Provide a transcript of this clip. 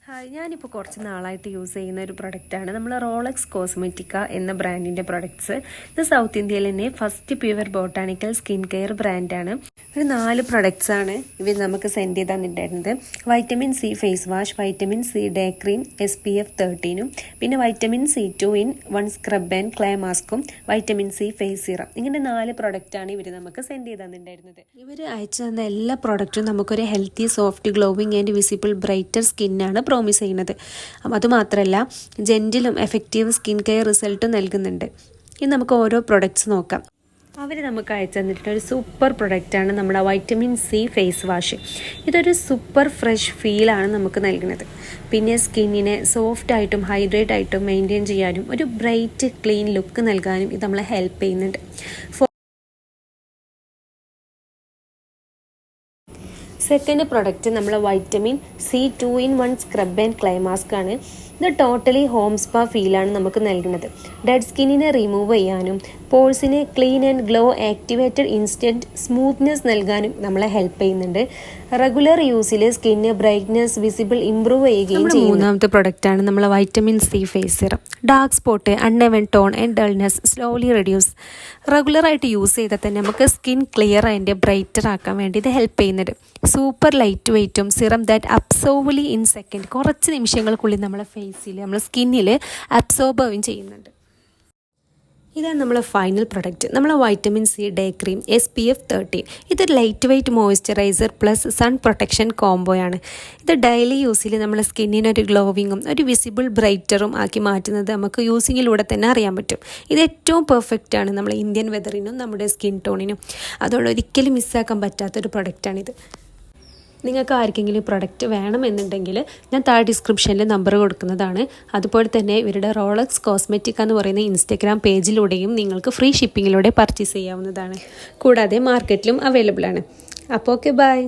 Hi, ഞാനിപ്പോൾ കുറച്ച് നാളായിട്ട് യൂസ് ചെയ്യുന്ന ഒരു പ്രൊഡക്റ്റാണ് നമ്മൾ റോളക്സ് കോസ്മെറ്റിക്ക എന്ന ബ്രാൻഡിൻ്റെ പ്രൊഡക്ട്സ്. ഇത് സൗത്ത് ഇന്ത്യയിൽ തന്നെ first pure botanical skin care ബ്രാൻഡാണ്. ഒരു 4 പ്രൊഡക്ട്സാണ് ഇവർ നമുക്ക് സെൻഡ് ചെയ്ത് തന്നിട്ടുണ്ടായിരുന്നത്. Vitamin C face wash, vitamin C day cream SPF 13, പിന്നെ vitamin C 2 in 1 scrub and clay മാസ്കും വൈറ്റമിൻ സി ഫേസ് സിറം. ഇങ്ങനെ 4 പ്രൊഡക്റ്റാണ് ഇവർ നമുക്ക് സെൻഡ് ചെയ്ത് തന്നിട്ടുണ്ടായിരുന്നത്. ഇവർ അയച്ചു തന്ന എല്ലാ പ്രൊഡക്റ്റും നമുക്കൊരു healthy, soft, glowing and visible brighter സ്കിന്നാണ് പ്രോമിസ് ചെയ്യുന്നത്. അതുമാത്രമല്ല ജെന്റിലും എഫക്റ്റീവ് സ്കിൻ കെയർ റിസൾട്ടും നൽകുന്നുണ്ട്. ഇനി നമുക്ക് ഓരോ പ്രൊഡക്ട്സ് നോക്കാം. അവർ നമുക്ക് അയച്ചു തന്നിട്ടുള്ള ഒരു സൂപ്പർ പ്രൊഡക്റ്റാണ് നമ്മുടെ വൈറ്റമിൻ സി ഫേസ് വാഷ്. ഇതൊരു സൂപ്പർ ഫ്രഷ് ഫീലാണ് നമുക്ക് നൽകുന്നത്. പിന്നെ സ്കിന്നിനെ സോഫ്റ്റ് ആയിട്ടും ഹൈഡ്രേറ്റ് ആയിട്ടും മെയിൻറ്റെയിൻ ചെയ്യാനും ഒരു ബ്രൈറ്റ് ക്ലീൻ ലുക്ക് നൽകാനും ഇത് നമ്മളെ ഹെൽപ്പ് ചെയ്യുന്നുണ്ട്. സെക്കൻഡ് പ്രൊഡക്റ്റ് നമ്മൾ vitamin C 2 in 1 scrub and clay mask ആണ്. ഇത് ടോട്ടലി ഹോം സ്പാ ഫീലാണ് നമുക്ക് നൽകുന്നത്. ഡെഡ് സ്കിന്നിനെ റിമൂവ് ചെയ്യാനും പോഴ്സിനെ clean and glow activated instant smoothness നൽകാനും നമ്മളെ ഹെൽപ്പ് ചെയ്യുന്നുണ്ട്. റെഗുലർ യൂസിൽ സ്കിന്ന് ബ്രൈറ്റ്നെസ് വിസിബിൾ ഇംപ്രൂവ് ചെയ്യുകയും ചെയ്യും. മൂന്നാമത്തെ പ്രൊഡക്റ്റാണ് നമ്മൾ vitamin C face serum. Dark spot, uneven tone and dullness slowly reduce. റെഗുലറായിട്ട് യൂസ് ചെയ്താൽ തന്നെ നമുക്ക് സ്കിൻ ക്ലിയർ ആൻഡ് ബ്രൈറ്റർ ആക്കാൻ വേണ്ടി ഇത് ഹെൽപ്പ് ചെയ്യുന്നുണ്ട്. സൂപ്പർ ലൈറ്റ് വെയ്റ്റും സിറം ദാറ്റ് അബ്സോർബ്ലി ഇൻ സെക്കൻഡ്, കുറച്ച് നിമിഷങ്ങൾക്കുള്ളിൽ നമ്മളെ ഫേസിൽ നമ്മളെ സ്കിന്നിൽ അബ്സോർബ് ചെയ്യുന്നുണ്ട്. ഇതാണ് നമ്മളെ ഫൈനൽ പ്രൊഡക്റ്റ്, നമ്മളെ vitamin C day cream SPF 13. ഇതൊരു light weight moisturiser plus sun protection കോംബോയാണ്. ഇത് ഡെയിലി യൂസിൽ നമ്മളെ സ്കിന്നിനൊരു ഗ്ലോവിങ്ങും ഒരു വിസിബിൾ ബ്രൈറ്ററും ആക്കി മാറ്റുന്നത് നമുക്ക് യൂസിങ്ങിലൂടെ തന്നെ അറിയാൻ പറ്റും. ഇത് ഏറ്റവും പെർഫെക്റ്റ് ആണ് നമ്മുടെ ഇന്ത്യൻ വെതറിനും നമ്മുടെ സ്കിൻ ടോണിനും. അതുകൊണ്ട് ഒരിക്കലും മിസ്സാക്കാൻ പറ്റാത്തൊരു പ്രൊഡക്റ്റാണിത്. നിങ്ങൾക്ക് ആർക്കെങ്കിലും പ്രൊഡക്റ്റ് വേണമെന്നുണ്ടെങ്കിൽ ഞാൻ താഴെ ഡിസ്ക്രിപ്ഷനിൽ നമ്പർ കൊടുക്കുന്നതാണ്. അതുപോലെ തന്നെ ഇവരുടെ റോളക്സ് കോസ്മെറ്റിക്ക എന്ന് പറയുന്ന ഇൻസ്റ്റഗ്രാം പേജിലൂടെയും നിങ്ങൾക്ക് ഫ്രീ ഷിപ്പിങ്ങിലൂടെ പർച്ചേസ് ചെയ്യാവുന്നതാണ്. കൂടാതെ മാർക്കറ്റിലും അവൈലബിൾ ആണ്. അപ്പോൾ ഓക്കെ, ബൈ.